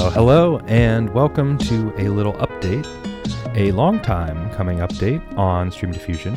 Well, hello and welcome to a little update, a long time coming update on StreamDiffusion.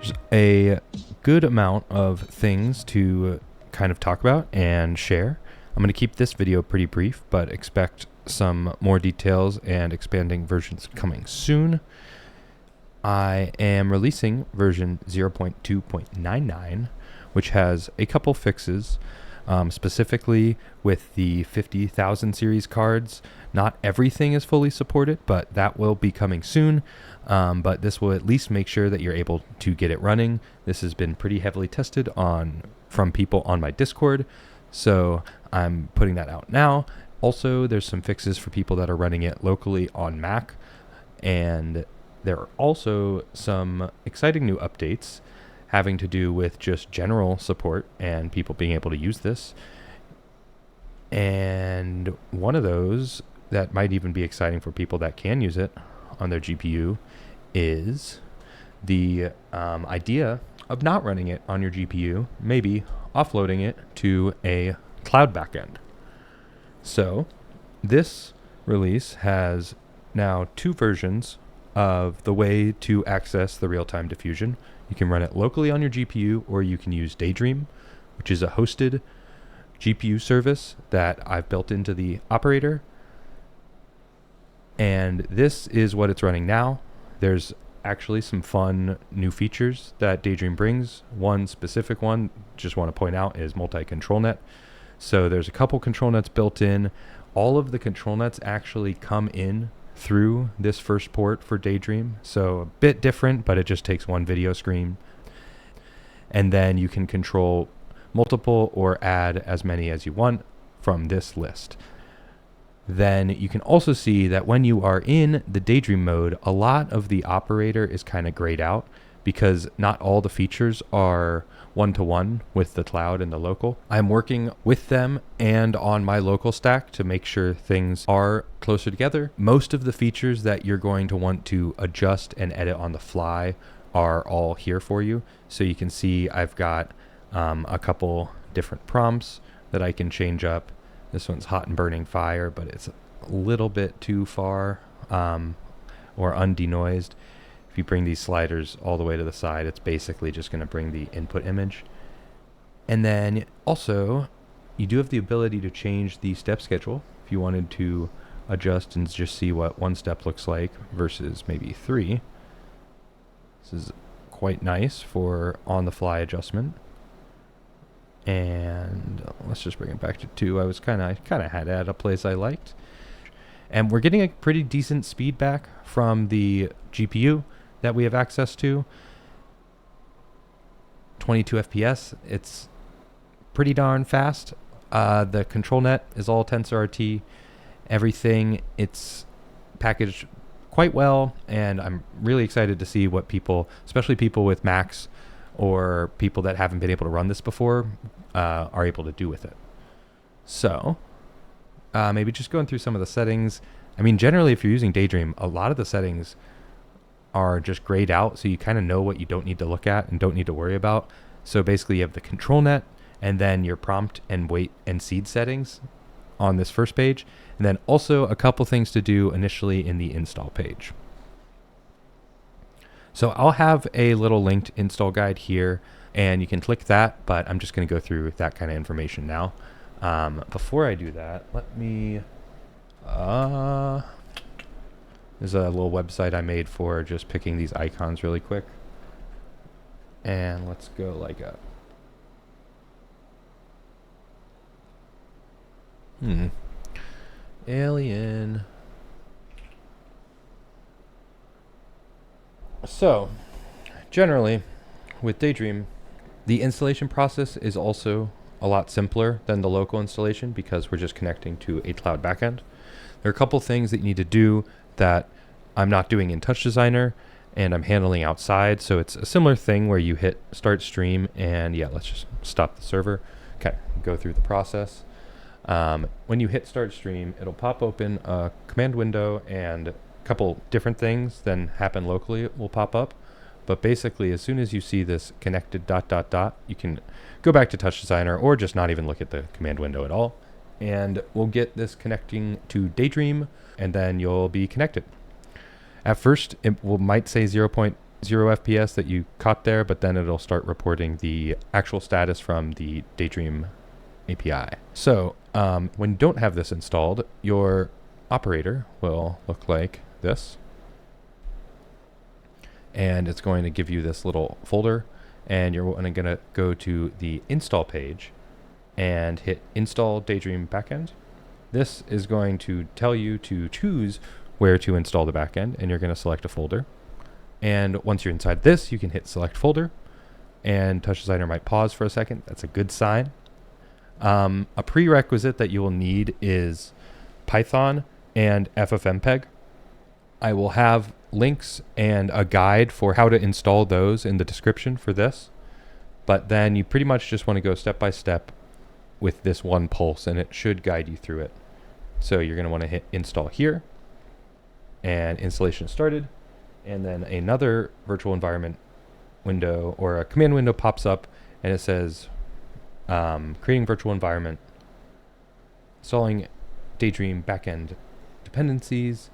There's a good amount of things to kind of talk about and share. I'm going to keep this video pretty brief, but expect some more details and expanding versions coming soon. I am releasing version 0.2.99, which has a couple fixes. Specifically with the 50,000 series cards. Not everything is fully supported, but that will be coming soon. But this will at least make sure that you're able to get it running. This has been pretty heavily tested from people on my Discord, so I'm putting that out now. Also, there's some fixes for people that are running it locally on Mac, and there are also some exciting new updates having to do with just general support and people being able to use this. And one of those that might even be exciting for people that can use it on their GPU is the idea of not running it on your GPU, maybe offloading it to a cloud backend. So this release has now two versions of the way to access the Realtime Diffusion. You can run it locally on your GPU, or you can use Daydream, which is a hosted GPU service that I've built into the operator. And this is what it's running now. There's actually some fun new features that Daydream brings. One specific one, just want to point out, is multi-control net. So there's a couple control nets built in. All of the control nets actually come in through this first port for Daydream, so a bit different, but it just takes one video screen, and then you can control multiple or add as many as you want from this list. Then you can also see that when you are in the Daydream mode, a lot of the operator is kind of grayed out because not all the features are one-to-one with the cloud and the local. I'm working with them and on my local stack to make sure things are closer together. Most of the features that you're going to want to adjust and edit on the fly are all here for you. So you can see I've got a couple different prompts that I can change up. This one's hot and burning fire, but it's a little bit too far or undenoised. If you bring these sliders all the way to the side, it's basically just going to bring the input image. And then also, you do have the ability to change the step schedule if you wanted to adjust and just see what one step looks like versus maybe three. This is quite nice for on-the-fly adjustment. And let's just bring it back to 2. I kind of had it at a place I liked. And we're getting a pretty decent speed back from the GPU that we have access to. 22 FPS, it's pretty darn fast. The control net is all TensorRT. Everything, it's packaged quite well, and I'm really excited to see what people, especially people with Macs or people that haven't been able to run this before, are able to do with it. So maybe just going through some of the settings. I mean, generally, if you're using Daydream, a lot of the settings are just grayed out, so you kind of know what you don't need to look at and don't need to worry about. So basically, you have the control net, and then your prompt and weight and seed settings on this first page, and then also a couple things to do initially in the install page. So I'll have a little linked install guide here, and you can click that, but I'm just going to go through that kind of information now. Before I do that, let me... There's a little website I made for just picking these icons really quick. And let's go like a... Alien. So, generally, with Daydream, the installation process is also a lot simpler than the local installation because we're just connecting to a cloud backend. There are a couple things that you need to do that I'm not doing in Touch Designer and I'm handling outside. So it's a similar thing where you hit start stream and let's just stop the server. Okay, go through the process. When you hit start stream, it'll pop open a command window and a couple different things then happen locally will pop up. But basically, as soon as you see this connected ... you can go back to Touch Designer or just not even look at the command window at all. and we'll get this connecting to Daydream, and then you'll be connected. At first, might say 0.0 FPS that you caught there, but then it'll start reporting the actual status from the Daydream API. So when you don't have this installed, your operator will look like this. And it's going to give you this little folder, and you're going to go to the install page and hit install Daydream backend. This is going to tell you to choose where to install the backend, and you're going to select a folder. And once you're inside this, you can hit select folder, and Touch Designer might pause for a second. That's a good sign. A prerequisite that you will need is Python and FFmpeg. I will have links and a guide for how to install those in the description for this. But then you pretty much just want to go step by step with this one pulse, and it should guide you through it. So you're going to want to hit install here, and installation started. And then another virtual environment window or a command window pops up, and it says creating virtual environment, installing Daydream backend dependencies.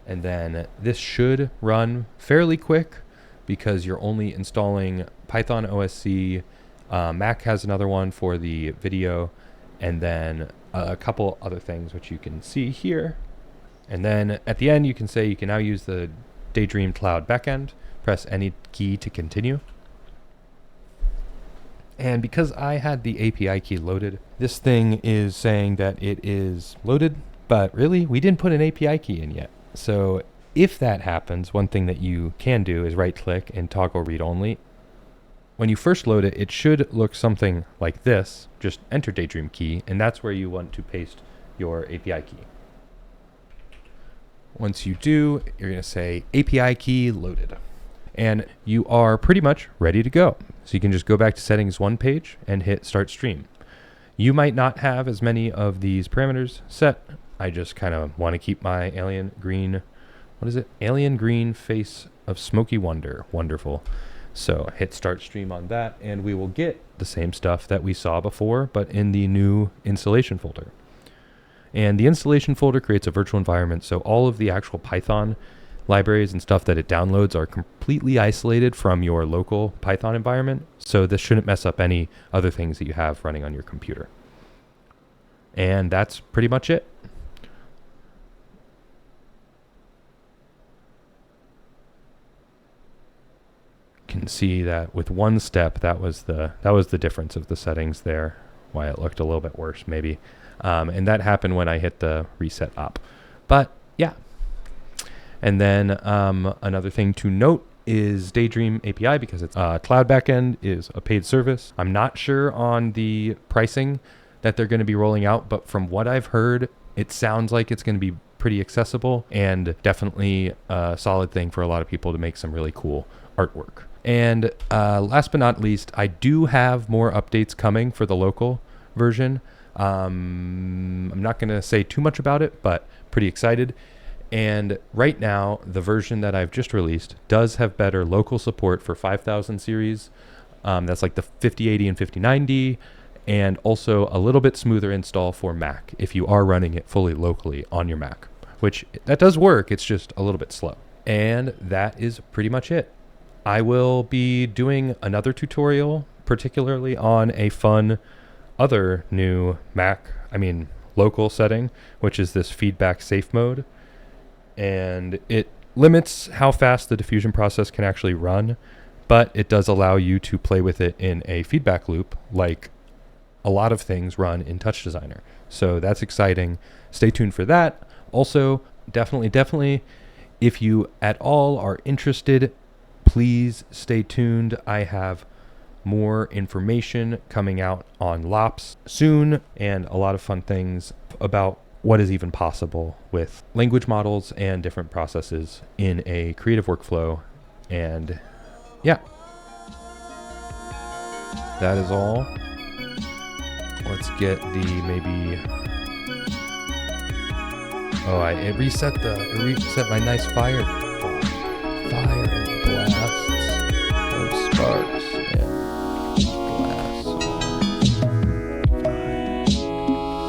And then this should run fairly quick because you're only installing Python OSC. Mac has another one for the video, and then a couple other things which you can see here. And then at the end, you can say you can now use the Daydream Cloud backend. Press any key to continue. And because I had the API key loaded, this thing is saying that it is loaded, but really, we didn't put an API key in yet. So if that happens, one thing that you can do is right click and toggle read only. When you first load it, it should look something like this. Just enter Daydream key, and that's where you want to paste your API key. Once you do, you're going to say API key loaded, and you are pretty much ready to go. So you can just go back to settings one page and hit start stream. You might not have as many of these parameters set. I just kind of want to keep my alien green, alien green face of smoky wonder. Wonderful. So hit start stream on that, and we will get the same stuff that we saw before, but in the new installation folder. And the installation folder creates a virtual environment, so all of the actual Python libraries and stuff that it downloads are completely isolated from your local Python environment, so this shouldn't mess up any other things that you have running on your computer. And that's pretty much it. Can see that with one step, that was the difference of the settings there, why it looked a little bit worse maybe. And that happened when I hit the reset op. But yeah. And then another thing to note is Daydream API, because it's cloud backend is a paid service. I'm not sure on the pricing that they're going to be rolling out, but from what I've heard, it sounds like it's going to be pretty accessible and definitely a solid thing for a lot of people to make some really cool artwork. And last but not least, I do have more updates coming for the local version. I'm not going to say too much about it, but pretty excited. And right now, the version that I've just released does have better local support for 5000 series. That's like the 5080 and 5090, and also a little bit smoother install for Mac if you are running it fully locally on your Mac, which that does work. It's just a little bit slow. And that is pretty much it. I will be doing another tutorial, particularly on a fun other new local setting, which is this feedback safe mode. And it limits how fast the diffusion process can actually run, but it does allow you to play with it in a feedback loop like a lot of things run in Touch Designer. So that's exciting. Stay tuned for that. Also, definitely, if you at all are interested, please stay tuned. I have more information coming out on LOPS soon, and a lot of fun things about what is even possible with language models and different processes in a creative workflow. And yeah, that is all. Let's get the it reset my nice fire and blasts of sparks and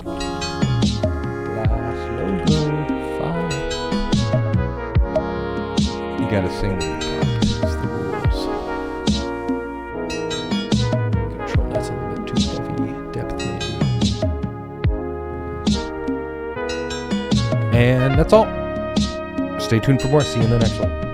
glass. gotta sing the properties, the rules. Control net's a little bit too heavy. Depth maybe. And that's all. Stay tuned for more. See you in the next one.